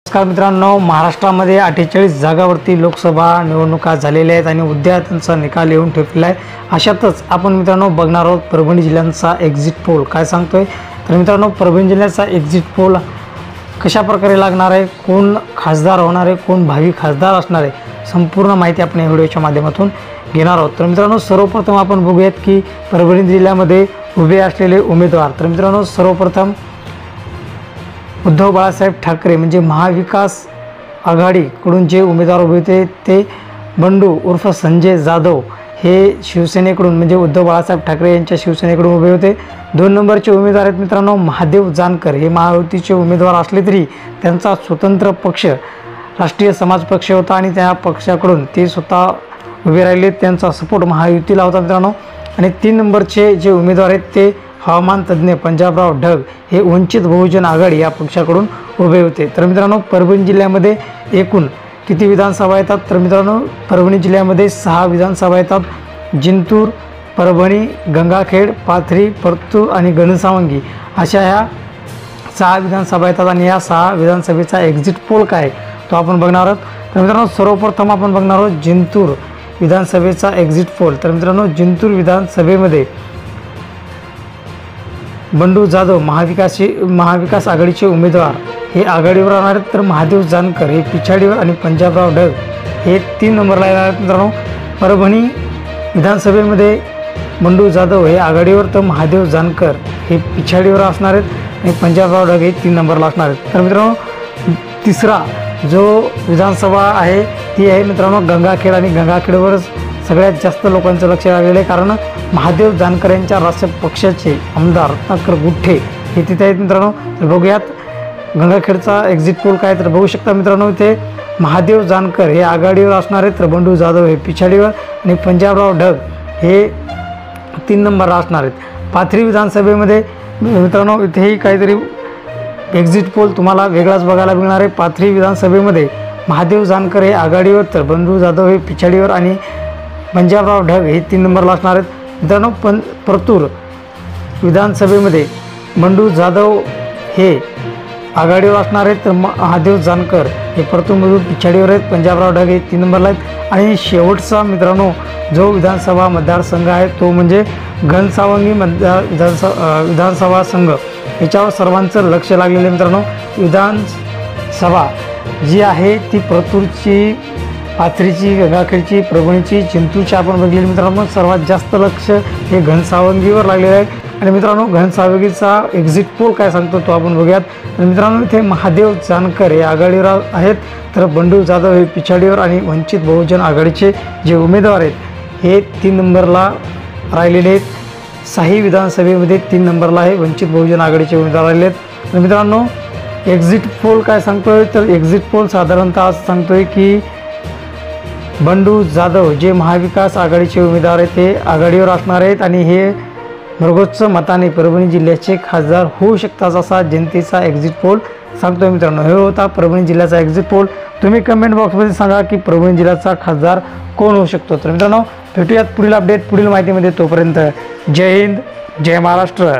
नमस्कार मित्रांनो, महाराष्ट्रामध्ये 48 जागावरती लोकसभा निवडणुका झालेल्या आहेत आणि उद्या त्यांचा निकाल येऊन ठेपलेला आहे। अशातच आपण मित्रांनो बघणार आहोत परभणी जिल्ह्याचा एक्झिट पोल काय सांगतोय। तर मित्रांनो, परभणी जिल्ह्याचा एक्झिट पोल कशा प्रकारे लागणार आहे, कोण खासदार होणार आहे, कोण भावी खासदार असणार आहे, संपूर्ण माहिती आपण या व्हिडिओच्या माध्यमातून घेणार आहोत। तर मित्रांनो, सर्वप्रथम आपण बघूयात की परभणी जिल्ह्यामध्ये उभे असलेले उमेदवार। तर मित्रांनो, सर्वप्रथम उद्धव बाळासाहेब ठाकरे म्हणजे महाविकास आघाडीकडून जे उमेदवार उभे होते ते बंडू उर्फ संजय जाधव हे शिवसेनेकडून म्हणजे उद्धव बाळासाहेब ठाकरे यांच्या शिवसेनेकडून उभे होते। 2 नंबरचे उमेदवार आहेत मित्रांनो महादेव जानकर, हे महायुतीचे उमेदवार असले तरी त्यांचा स्वतंत्र पक्ष राष्ट्रीय समाज पक्ष होता आणि त्या पक्षाकडून ते स्वतः उभे राहिले, त्यांचा सपोर्ट महायुतीला होता मित्रांनो। आणि 3 नंबरचे जे उमेदवार आहेत ते हवामान तज्ज्ञ पंजाबराव ढग हे वंचित बहुजन आघाडी या पक्षाकडून उभे होते। तर मित्रांनो, परभणी जिल्ह्यामध्ये एकूण किती विधानसभा येतात? तर मित्रांनो, परभणी जिल्ह्यामध्ये 6 विधानसभा येतात। जिंतूर, परभणी, गंगाखेड, पाथरी, परतूर आणि घनसावंगी अशा ह्या 6 विधानसभा येतात आणि या 6 विधानसभेचा एक्झिट पोल काय तो आपण बघणार आहोत। तर मित्रांनो, सर्वप्रथम आपण बघणार आहोत जिंतूर विधानसभेचा एक्झिट पोल। तर मित्रांनो, जिंतूर विधानसभेमध्ये बंडू जाधव महाविकास आघाडीचे उमेदवार हे आघाडीवर राहणार आहेत, तर महादेव जानकर हे पिछाडीवर आणि पंजाबराव ढग हे 3 नंबरला येणार आहेत मित्रांनो। परभणी विधानसभेमध्ये बंडू जाधव हे आघाडीवर तर महादेव जानकर हे पिछाडीवर असणार आहेत आणि पंजाबराव ढग हे 3 नंबरला असणार आहेत। तर मित्रांनो, तिसरा जो विधानसभा आहे ती आहे मित्रांनो गंगाखेड आणि गंगाखेडवरच सगळ्यात जास्त लोकांचं लक्ष लागलेलं आहे, कारण महादेव जानकर यांच्या राष्ट्र पक्षाचे आमदार रत्नाकर गुट्टे हे तिथे आहेत मित्रांनो। तर बघूयात गंगाखेडचा एक्झिट पोल काय। तर बघू शकता मित्रांनो, इथे महादेव जानकर हे आघाडीवर असणार आहेत, तर बंडू जाधव हे पिछाडीवर आणि पंजाबराव ढग हे 3 नंबरला असणार आहेत। पाथरी विधानसभेमध्ये मित्रांनो इथेही काहीतरी एक्झिट पोल तुम्हाला वेगळाच बघायला मिळणार आहे। पाथरी विधानसभेमध्ये महादेव जानकर हे आघाडीवर तर बंडू जाधव हे पिछाडीवर आणि पंजाबराव ढग हे 3 नंबरला असणार आहेत मित्रांनो। परतूर विधानसभेमध्ये बंडू जाधव हे आघाडीवर असणार आहेत, तर महादेव जानकर हे परतूरमधून पिछाडीवर आहेत, पंजाबराव ढग हे 3 नंबरला आहेत। आणि शेवटचा मित्रांनो जो विधानसभा मतदारसंघ आहे तो म्हणजे घनसावंगी विधानसभा संघ, याच्यावर सर्वांचं लक्ष लागलेलं आहे मित्रांनो। विधानसभा जी आहे ती परतूरची, पाथरीची, गंगाखेडची, परभणीची, जिंतूरची आपण बघितली मित्रांनो। सर्वात जास्त लक्ष हे घनसावंगीवर लागलेलं आहे आणि मित्रांनो घनसावंगीचा एक्झिट पोल काय सांगतो तो आपण बघूयात। तर मित्रांनो, इथे महादेव जानकर हे आघाडीवर आहेत, तर बंडू जाधव हे पिछाडीवर आणि वंचित बहुजन आघाडीचे जे उमेदवार आहेत हे 3 नंबरला राहिलेले आहेत। 6 विधानसभेमध्ये 3 नंबरला आहे वंचित बहुजन आघाडीचे उमेदवार राहिले आहेत। तर मित्रांनो, एक्झिट पोल काय सांगतोय? तर एक्झिट पोल साधारणतः असं सांगतोय की बंडू जाधव जे महाविकास आघाडीचे उमेदवार आहेत ते आघाडीवर असणार आहेत आणि हे भरघोस मताने परभणी जिल्ह्याचे खासदार होऊ शकतात असा जनतेचा एक्झिट पोल सांगतोय मित्रांनो। हे होता परभणी जिल्ह्याचा एक्झिट पोल। तुम्ही कमेंट बॉक्समध्ये सांगा की परभणी जिल्ह्याचा खासदार कोण होऊ शकतो। तर मित्रांनो, भेटूयात पुढील अपडेट पुढील माहितीमध्ये, तोपर्यंत जय हिंद, जय महाराष्ट्र।